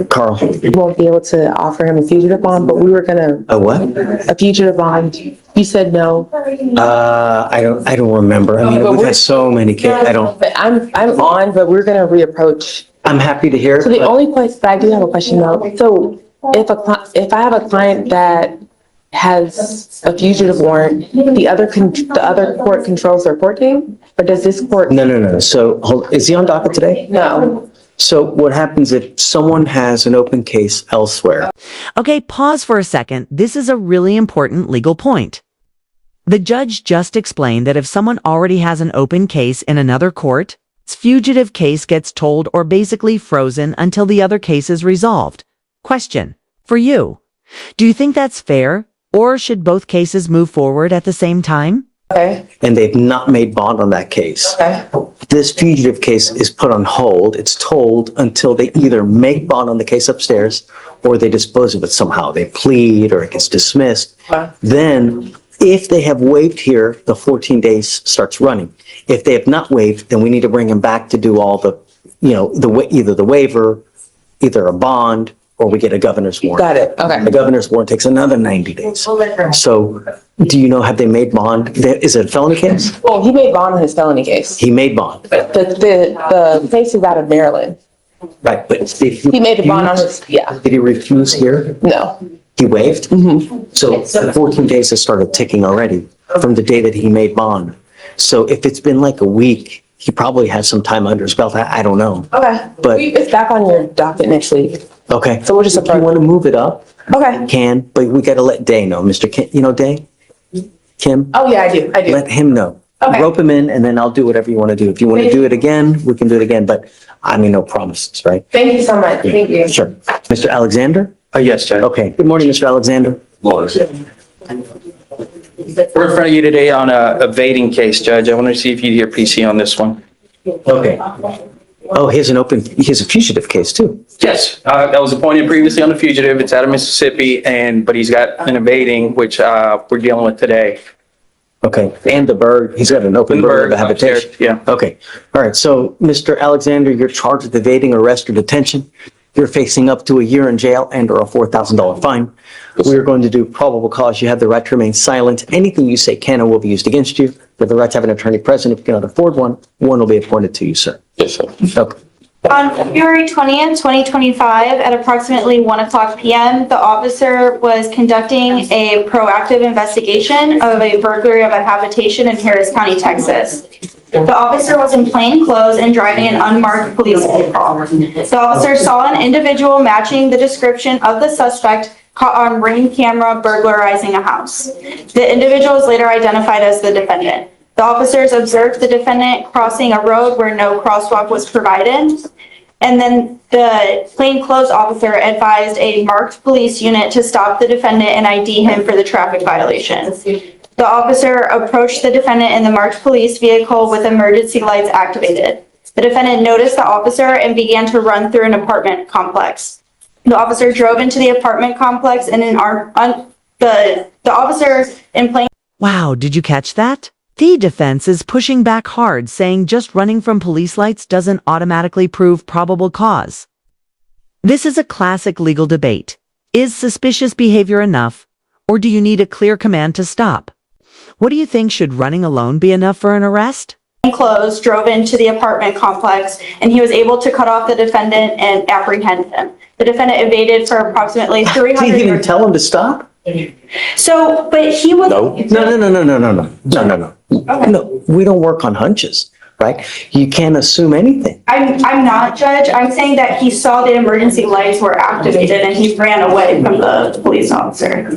Carl. We won't be able to offer him a fugitive bond, but we were gonna. A what? A fugitive bond. You said no. I don't remember. I mean, we've had so many cases. I don't. But I'm on, but we're gonna reapproach. I'm happy to hear. So the only place, but I do have a question though. So if I have a client that has a fugitive warrant, the other court controls their court date, or does this court? No. So is he on docket today? No. So what happens if someone has an open case elsewhere? Okay, pause for a second. This is a really important legal point. The judge just explained that if someone already has an open case in another court, its fugitive case gets tolled or basically frozen until the other case is resolved. Question for you. Do you think that's fair, or should both cases move forward at the same time? Okay. And they've not made bond on that case. Okay. This fugitive case is put on hold. It's tolled until they either make bond on the case upstairs or they dispose of it somehow. They plead or it gets dismissed. Okay. Then if they have waived here, the 14 days starts running. If they have not waived, then we need to bring them back to do all the, either the waiver, either a bond, or we get a governor's warrant. Got it. Okay. The governor's warrant takes another 90 days. So do you know, have they made bond? Is it a felony case? Well, he made bond on his felony case. He made bond. The case is out of Maryland. Right, but He made a bond on his, yeah. Did he refuse here? No. He waived? So the 14 days has started ticking already from the day that he made bond. So if it's been like a week, he probably has some time under his belt. I don't know. Okay. But- It's back on your docket next week. Okay. So we'll just If you want to move it up, Okay. can, but we got to let Day know. Mr. Kim, Day? Kim? Oh, yeah, I do. Let him know. Okay. Rope him in, and then I'll do whatever you want to do. If you want to do it again, we can do it again, but I mean, no promises, right? Thank you so much. Thank you. Sure. Mr. Alexander? Yes, Judge. Okay. Good morning, Mr. Alexander. We're in front of you today on a evading case, Judge. I want to see if you hear PC on this one. Okay. Oh, he has a fugitive case too. Yes, that was appointed previously on the fugitive. It's out of Mississippi, but he's got an evading, which we're dealing with today. Okay. And the bird, he's got an open bird habitation. Yeah. Okay. All right. So, Mr. Alexander, you're charged with evading arrest or detention. You're facing up to a year in jail and or a $4,000 fine. We are going to do probable cause. You have the right to remain silent. Anything you say can and will be used against you. You have the right to have an attorney present. If you cannot afford one will be appointed to you, sir. Yes, sir. Okay. On February 20th, 2025, at approximately 1:00 p.m., the officer was conducting a proactive investigation of a burglary of a habitation in Harris County, Texas. The officer was in plain clothes and driving an unmarked police vehicle. The officer saw an individual matching the description of the suspect caught on Ring camera burglarizing a house. The individual is later identified as the defendant. The officers observed the defendant crossing a road where no crosswalk was provided. And then the plainclothes officer advised a marked police unit to stop the defendant and ID him for the traffic violation. The officer approached the defendant in the marked police vehicle with emergency lights activated. The defendant noticed the officer and began to run through an apartment complex. The officer drove into the apartment complex and the officer in plain. Wow, did you catch that? The defense is pushing back hard, saying just running from police lights doesn't automatically prove probable cause. This is a classic legal debate. Is suspicious behavior enough, or do you need a clear command to stop? What do you think? Should running alone be enough for an arrest? Clothes drove into the apartment complex and he was able to cut off the defendant and apprehend him. The defendant evaded for approximately 300 He didn't tell him to stop? So, but he was. No. No. Okay. No, we don't work on hunches, right? You can't assume anything. I'm not, Judge. I'm saying that he saw the emergency lights were activated and he ran away from the police officer.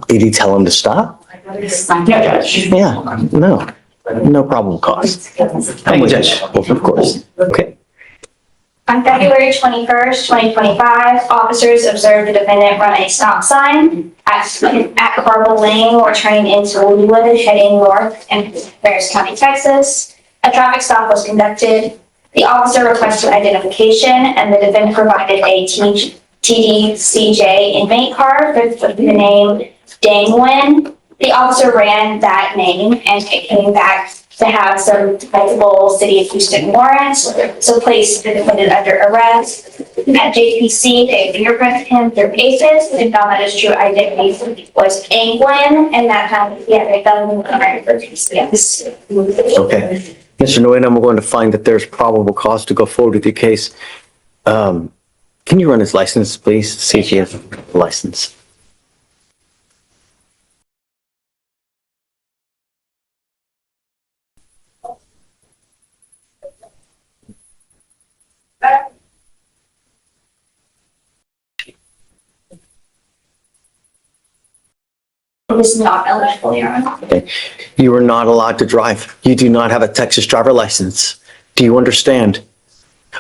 Did he tell him to stop? No, Judge. Yeah, no probable cause. Thank you, Judge. Of course. Okay. On February 21st, 2025, officers observed the defendant run a stop sign at Probable Lane or turning into Woodwood heading north in Harris County, Texas. A traffic stop was conducted. The officer requested identification and the defendant provided a TDCJ inmate card with the name Dang Nguyen. The officer ran that name and it came back to have some multiple city of Houston warrants, so placed the defendant under arrest. At JPC, they fingerprinted him through ACES, and found that his true identity was Anglin, and that he had a felony warrant for PCS. Okay. Mr. Nguyen, I'm going to find that there's probable cause to go forward with your case. Can you run his license, please? See if he has a license. It is not eligible, Your Honor. Okay. You are not allowed to drive. You do not have a Texas driver license. Do you understand?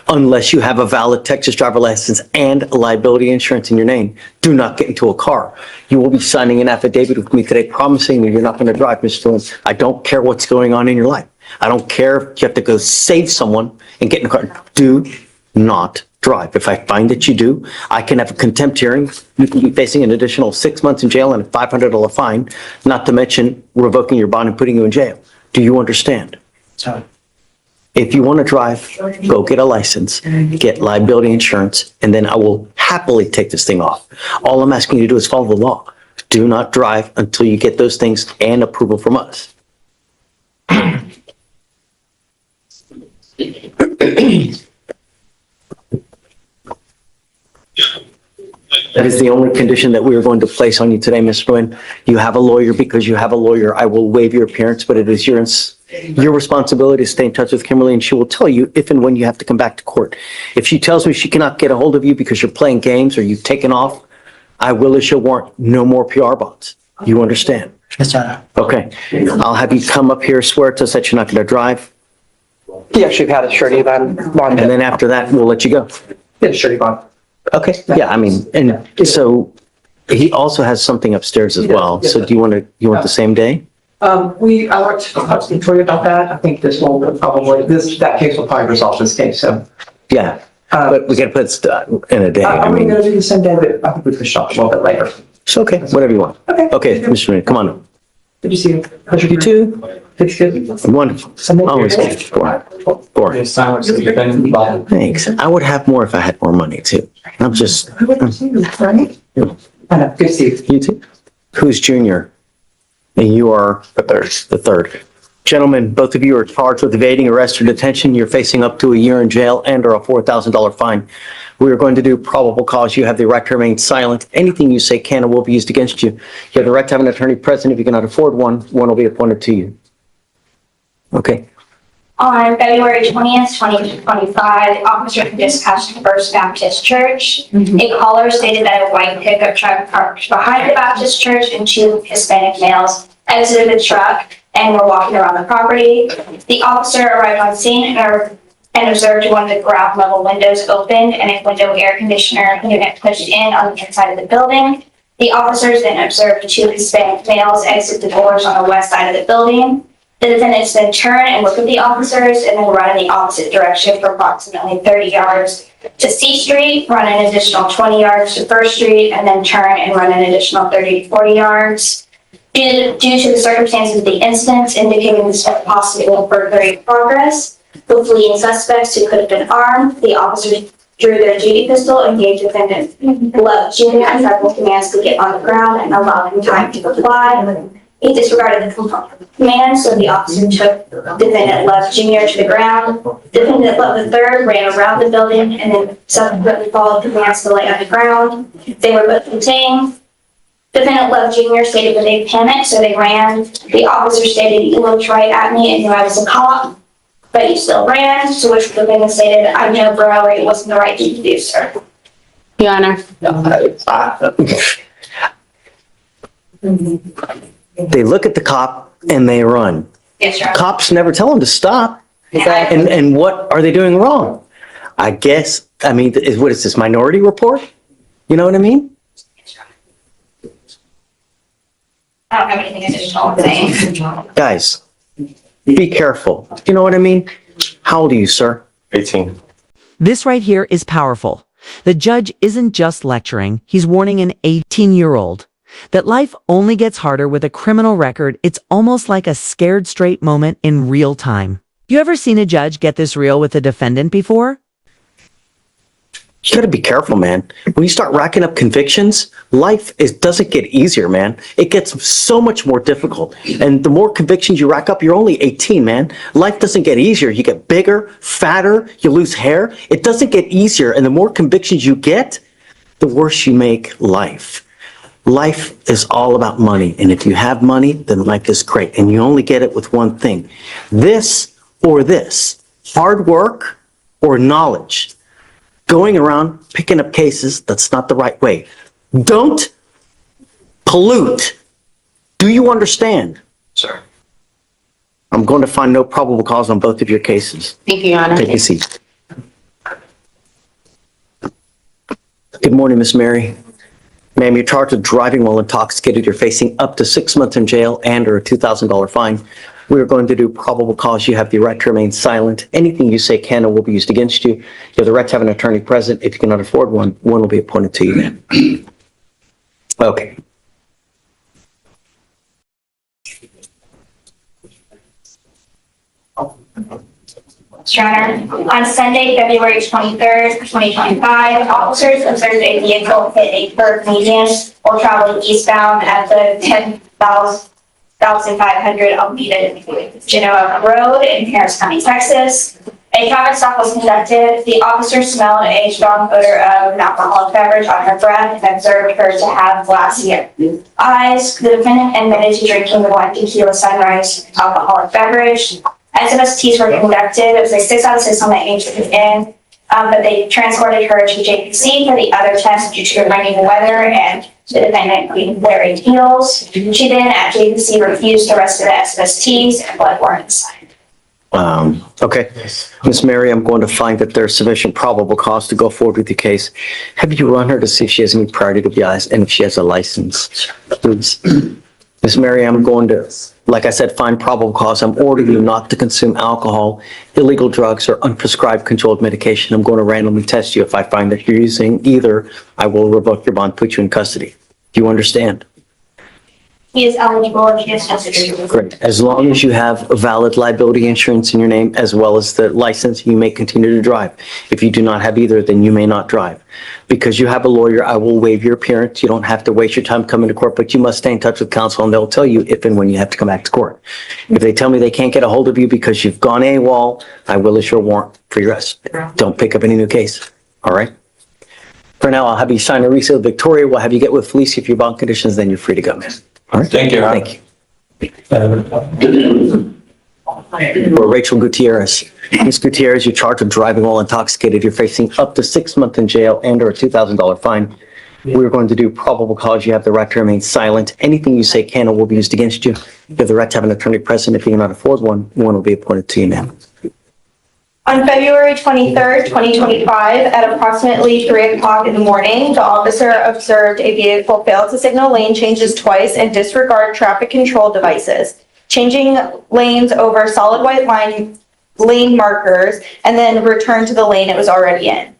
Unless you have a valid Texas driver license and liability insurance in your name, do not get into a car. You will be signing an affidavit with me today promising me you're not going to drive, Mr. Nguyen. I don't care what's going on in your life. I don't care if you have to go save someone and get in a car. Do not drive. If I find that you do, I can have a contempt hearing. You can be facing an additional 6 months in jail and a $500 fine, not to mention revoking your bond and putting you in jail. Do you understand? If you want to drive, go get a license, get liability insurance, and then I will happily take this thing off. All I'm asking you to do is follow the law. Do not drive until you get those things and approval from us. That is the only condition that we are going to place on you today, Mr. Nguyen. You have a lawyer. Because you have a lawyer, I will waive your appearance, but it is your responsibility to stay in touch with Kimberly, and she will tell you if and when you have to come back to court. If she tells me she cannot get a hold of you because you're playing games or you've taken off, I will issue a warrant. No more PR bonds. You understand? Yes, Your Honor. Okay. I'll have you come up here, swear to us that you're not going to drive, Yeah, she's had a surety bond. and then after that, we'll let you go. Yeah, surety bond. Okay, yeah, I mean, and so he also has something upstairs as well. So do you want the same day? I want to talk to Victoria about that. I think that case will probably resolve this case, so. Yeah, but we gotta put it in a day. I I'm mean, gonna do the same day, but I think we could shop a little bit later. it's okay, whatever you want. Okay. Okay, Mr. Nguyen, come on. Good to see you. Pleasure. You too? It's good. Wonderful. Always good. Four. Silence has been involved. Thanks. I would have more if I had more money too. I'm just, Good to see you, right? I know, good to see you. you too? Who's junior? And you are? The third. Gentlemen, both of you are charged with evading arrest or detention. You're facing up to a year in jail and or a $4,000 fine. We are going to do probable cause. You have the right to remain silent. Anything you say can and will be used against you. You have the right to have an attorney present. If you cannot afford one, one will be appointed to you. Okay. On February 20th, 2025, officer from dispatched to First Baptist Church. A caller stated that a white pickup truck parked behind the Baptist Church and two Hispanic males exited the truck and were walking around the property. The officer arrived on scene and observed one of the ground level windows opened and a window air conditioner unit pushed in on the inside of the building. The officers then observed two Hispanic males exit the doors on the west side of the building. The defendants then turn and look at the officers and then run in the opposite direction for approximately 30 yards to C Street, run an additional 20 yards to First Street, and then turn and run an additional 30 to 40 yards. Due to the circumstances of the incidents indicating this was possible burglary in progress, with fleeing suspects who could have been armed, the officers drew their duty pistol and gave defendant Love Jr. several commands to get on the ground and allow him time to comply. He disregarded the command, so the officer took defendant Love Jr. to the ground. Defendant Love III ran around the building and then subsequently followed commands to lay on the ground. They were both detained. Defendant Love Jr. stated that they panicked, so they ran. The officer stated, "You looked right at me and knew I was a cop, but you still ran," to which the defendant stated, "I know, bro, it wasn't the right thing to do, sir." Your Honor. They look at the cop and they run. Yes, Your Honor. Cops never tell them to stop. And what are they doing wrong? I guess, I mean, what is this, Minority Report? You know what I mean? I don't have anything additional to say. Guys, be careful. You know what I mean? How old are you, sir? 18. This right here is powerful. The judge isn't just lecturing, he's warning an 18-year-old. that life only gets harder with a criminal record. It's almost like a scared straight moment in real time. You ever seen a judge get this real with a defendant before? You gotta be careful, man. When you start racking up convictions, doesn't get easier, man. It gets so much more difficult. And the more convictions you rack up, you're only 18, man. Life doesn't get easier. You get bigger, fatter, you lose hair. It doesn't get easier. And the more convictions you get, the worse you make life. Life is all about money. And if you have money, then life is great. And you only get it with one thing. This or this. Hard work or knowledge. Going around picking up cases, that's not the right way. Don't pollute. Do you understand? Sir. I'm going to find no probable cause on both of your cases. Thank you, Your Honor. Take a seat. Good morning, Miss Mary. Ma'am, you're charged with driving while intoxicated. You're facing up to 6 months in jail and or a $2,000 fine. We are going to do probable cause. You have the right to remain silent. Anything you say can or will be used against you. You have the right to have an attorney present. If you cannot afford one, one will be appointed to you, ma'am. Okay. Your Honor, on Sunday, February 23rd, 2025, officers observed a vehicle hit a curb median while traveling eastbound at the 10,500 Almeda Genoa Road in Harris County, Texas. A traffic stop was conducted. The officer smelled a strong odor of an alcoholic beverage on her breath and observed her to have glassy eyes. The defendant admitted to drinking the 1 tequila Sunrise alcoholic beverage. SMSTs were conducted. It was a 6 out of 6 on the H but they transported her to JPC for the other test due to rainy weather and the defendant being wearing heels. She then at JPC refused the rest of the SMSTs and blood warrants. Okay. Miss Mary, I'm going to find that there's sufficient probable cause to go forward with the case. Have you run her to see if she has any prior DWIs and if she has a license, please? Miss Mary, I'm going to, like I said, find probable cause. I'm ordering you not to consume alcohol, illegal drugs, or unprescribed controlled medication. I'm going to randomly test you. If I find that you're using either, I will revoke your bond, put you in custody. Do you understand? He is eligible if he is necessary. Great. As long as you have valid liability insurance in your name, as well as the license, you may continue to drive. If you do not have either, then you may not drive. Because you have a lawyer, I will waive your appearance. You don't have to waste your time coming to court, but you must stay in touch with counsel and they'll tell you if and when you have to come back to court. If they tell me they can't get a hold of you because you've gone AWOL, I will issue a warrant for your arrest. Don't pick up any new case. All right? For now, I'll have you sign a reseal Victoria. We'll have you get with Felicia if your bond conditions, then you're free to go, man. All right? Thank you. Thank you. Or Rachel Gutierrez. Ms. Gutierrez, you're charged with driving while intoxicated. You're facing up to 6 months in jail and or a $2,000 fine. We're going to do probable cause. You have the right to remain silent. Anything you say can or will be used against you. You have the right to have an attorney present. If you cannot afford one, one will be appointed to you now. On February 23rd, 2025, at approximately 3 o'clock in the morning, the officer observed a vehicle fail to signal lane changes twice and disregard traffic control devices, changing lanes over solid white lane markers, and then return to the lane it was already in.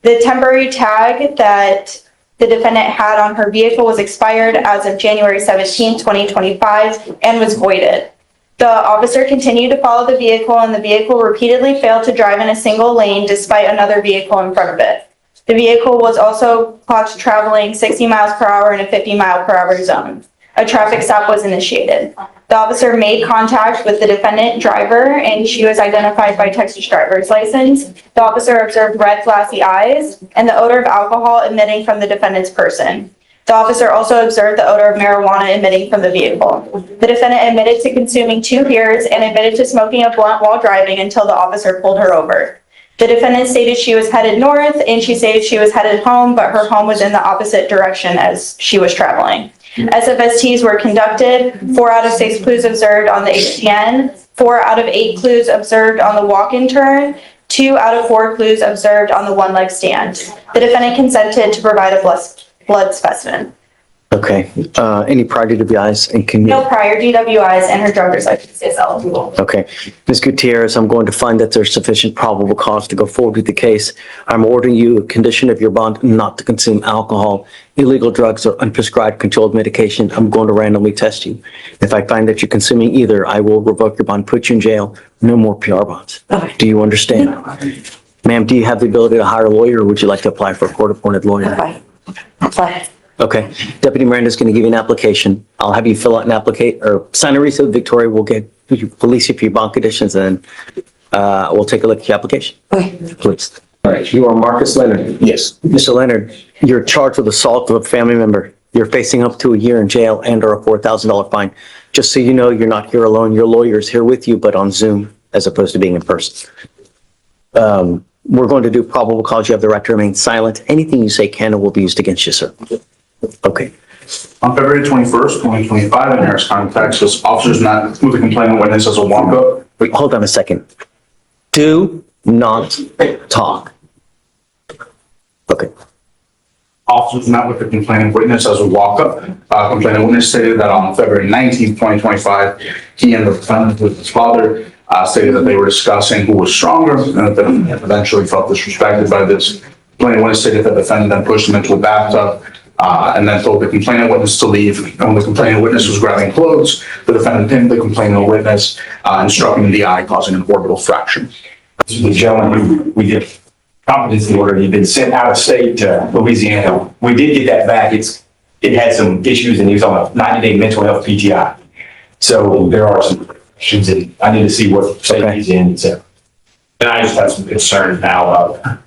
The temporary tag that the defendant had on her vehicle was expired as of January 17, 2025, and was voided. The officer continued to follow the vehicle, and the vehicle repeatedly failed to drive in a single lane despite another vehicle in front of it. The vehicle was also clocked traveling 60 miles per hour in a 50 mile per hour zone. A traffic stop was initiated. The officer made contact with the defendant driver, and she was identified by Texas driver's license. The officer observed red, glassy eyes and the odor of alcohol emitting from the defendant's person. The officer also observed the odor of marijuana emitting from the vehicle. The defendant admitted to consuming 2 beers and admitted to smoking a blunt while driving until the officer pulled her over. The defendant stated she was headed north, and she stated she was headed home, but her home was in the opposite direction as she was traveling. SFSTs were conducted. 4 out of 6 clues observed on the HTN, 4 out of 8 clues observed on the walk-in turn, 2 out of 4 clues observed on the one-leg stand. The defendant consented to provide a blood specimen. Okay, any prior DWIs and can No prior DWIs and her driver's license is eligible. Okay. Ms. Gutierrez, I'm going to find that there's sufficient probable cause to go forward with the case. I'm ordering you a condition of your bond not to consume alcohol, illegal drugs, or unprescribed controlled medication. I'm going to randomly test you. If I find that you're consuming either, I will revoke your bond, put you in jail. No more PR bonds. Okay. Do you understand? Ma'am, do you have the ability to hire a lawyer, or would you like to apply for a court-appointed lawyer? Fine. Fine. Okay. Deputy Miranda's going to give you an application. I'll have you fill out an or sign a receipt. Victoria will get police you for your bond conditions, and we'll take a look at your application. Okay. Please. All right, you are Marcus Leonard? Yes. Mr. Leonard, you're charged with assault of a family member. You're facing up to a year in jail and or a $4,000 fine. Just so you know, you're not here alone. Your lawyer is here with you, but on Zoom as opposed to being in person. We're going to do probable cause. You have the right to remain silent. Anything you say can and will be used against you, sir. Okay. On February 21st, 2025, in Harris County, Texas, officers met with a complaining witness as a walk-up. Wait, hold on a second. Do not talk. Okay. Officers met with the complaining witness as a walk-up. Complaining witness stated that on February 19th, 2025, he and the defendant with his father stated that they were discussing who was stronger, and that the defendant eventually felt disrespected by this. Complaining witness stated that the defendant then pushed him into a bathtub and then told the complaining witness to leave. And when the complaining witness was grabbing clothes, the defendant pinned the complaining witness and struck him in the eye, causing an orbital fracture. The gentleman we did competency order, he'd been sent out of state to Louisiana. We did get that back. It had some issues and he was on a 90-day mental health PTI. So there are some issues and I need to see what state he's in, so. And I just have some concerns now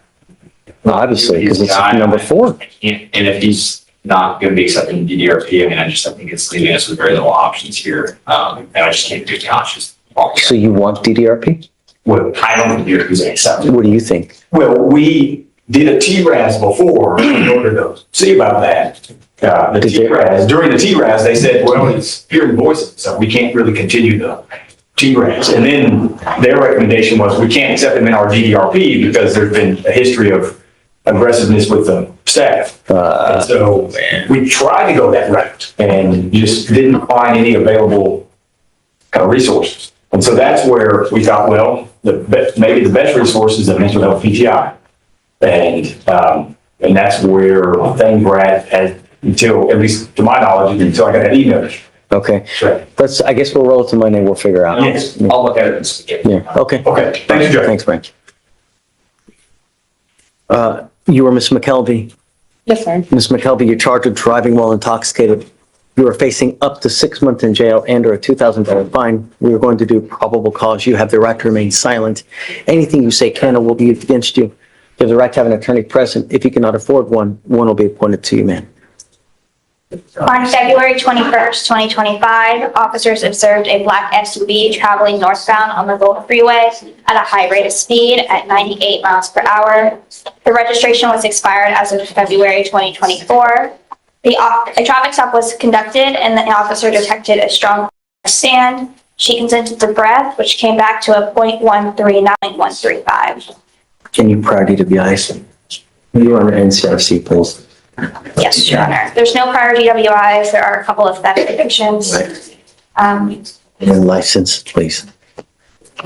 Obviously, because it's number 4. and if he's not going to be accepting DDRP, I mean, I think it's leaving us with very little options here. And I just can't be conscious. So you want DDRP? Well, I don't think DDRP is acceptable. What do you think? Well, we did a TRAS before in order to see about that. The TRAS, during the TRAS, they said, well, it's hearing voices, so we can't really continue the TRAS. And then their recommendation was we can't accept them in our DDRP because there's been a history of aggressiveness with the staff. And so we tried to go that route and just didn't find any available kind of resources. And so that's where we thought, well, maybe the best resource is a mental health PTI. And that's where things were at until, at least to my knowledge, until I got that email. Okay. Sure. I guess we'll roll it to Monday. We'll figure out. Yes, I'll look at it and see. Yeah. Okay. Okay, thank you, Judge. Thanks, Branch. You are Ms. McKelvey. Yes, sir. Ms. McKelvey, you're charged with driving while intoxicated. You are facing up to 6 months in jail and or a $2,000 fine. We are going to do probable cause. You have the right to remain silent. Anything you say can or will be used against you. You have the right to have an attorney present. If you cannot afford one will be appointed to you, ma'am. On February 21st, 2025, officers observed a black SUV traveling northbound on the Gulf Freeway at a high rate of speed at 98 miles per hour. The registration was expired as of February 2024. A traffic stop was conducted and the officer detected a strong stand. She consented to breath, which came back to a 0.139.135. Can you prior DWIs? You are under NCRC, please. Yes, Your Honor. There's no prior DWIs. There are a couple of theft convictions. And license, please.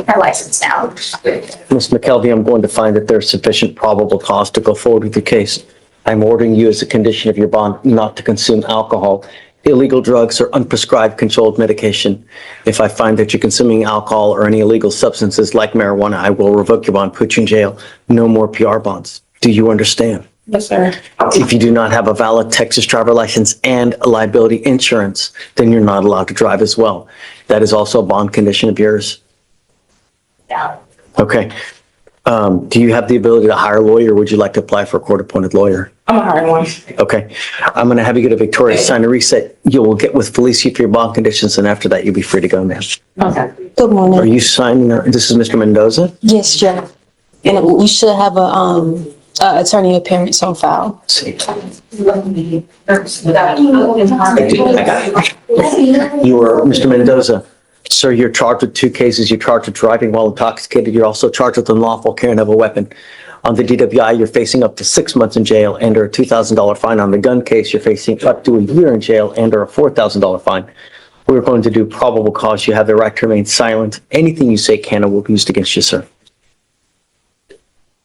Her license now. Ms. McKelvey, I'm going to find that there's sufficient probable cause to go forward with the case. I'm ordering you as a condition of your bond not to consume alcohol, illegal drugs, or unprescribed controlled medication. If I find that you're consuming alcohol or any illegal substances like marijuana, I will revoke your bond, put you in jail. No more PR bonds. Do you understand? Yes, sir. If you do not have a valid Texas driver license and a liability insurance, then you're not allowed to drive as well. That is also a bond condition of yours. Yeah. Okay. Do you have the ability to hire a lawyer, or would you like to apply for a court-appointed lawyer? I'm gonna hire one. Okay. I'm going to have you go to Victoria, sign a reset. You will get with Felicia for your bond conditions, and after that, you'll be free to go now. Okay. Good Are morning. you signing? This is Mr. Mendoza? Yes, Judge. And we should have a attorney appearance on file. Let's see. You are Mr. Mendoza. Sir, you're charged with 2 cases. You're charged with driving while intoxicated. You're also charged with unlawful carrying of a weapon. On the DWI, you're facing up to 6 months in jail and or a $2,000 fine. On the gun case, you're facing up to a year in jail and or a $4,000 fine. We're going to do probable cause. You have the right to remain silent. Anything you say can or will be used against you, sir.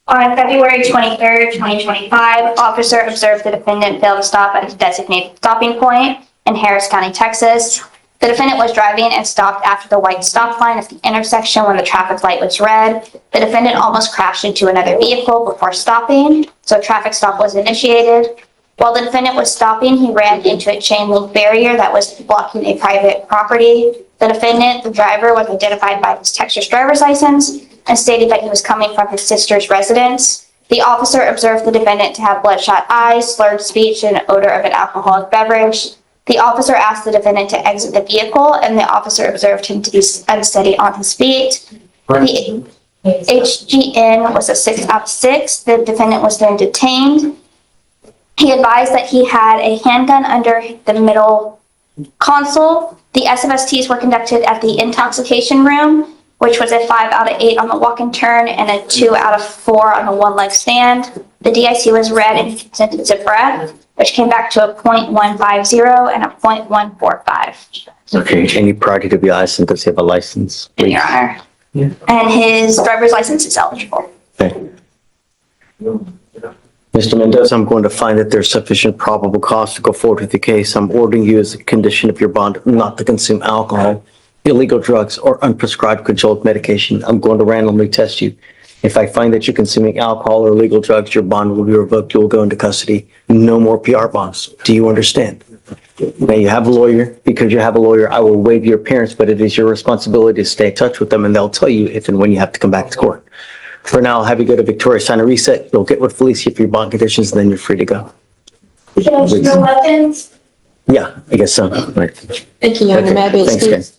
On February 23rd, 2025, officer observed the defendant fail to stop at his designated stopping point in Harris County, Texas. The defendant was driving and stopped after the white stop line at the intersection when the traffic light was red. The defendant almost crashed into another vehicle before stopping, so a traffic stop was initiated. While the defendant was stopping, he ran into a chain link barrier that was blocking a private property. The defendant, the driver, was identified by his Texas driver's license and stated that he was coming from his sister's residence. The officer observed the defendant to have bloodshot eyes, slurred speech, and odor of an alcoholic beverage. The officer asked the defendant to exit the vehicle, and the officer observed him to be unsteady on his feet. The HGN was a 6 out of 6. The defendant was then detained. He advised that he had a handgun under the middle console. The SFSTs were conducted at the intoxication room, which was a 5 out of 8 on the walk and turn and a 2 out of 4 on the one leg stand. The DIC was read and he consented to breath, which came back to a .150 and a .145. Okay. Any prior DWIs, and does he have a license? In your honor. Yeah. And his driver's license is eligible. Okay. Mr. Mendoza, I'm going to find that there's sufficient probable cause to go forward with the case. I'm ordering you as a condition of your bond not to consume alcohol, illegal drugs, or unprescribed controlled medication. I'm going to randomly test you. If I find that you're consuming alcohol or illegal drugs, your bond will be revoked. You will go into custody. No more PR bonds. Do you understand? Now you have a lawyer. Because you have a lawyer, I will waive your appearance, but it is your responsibility to stay in touch with them, and they'll tell you if and when you have to come back to court. For now, I'll have you go to Victoria, sign a reset. You'll get with Felicia for your bond conditions, and then you're free to go. No weapons? Yeah, I guess so. Right. Thank you, Your Honor. May I be Thanks, excused? guys.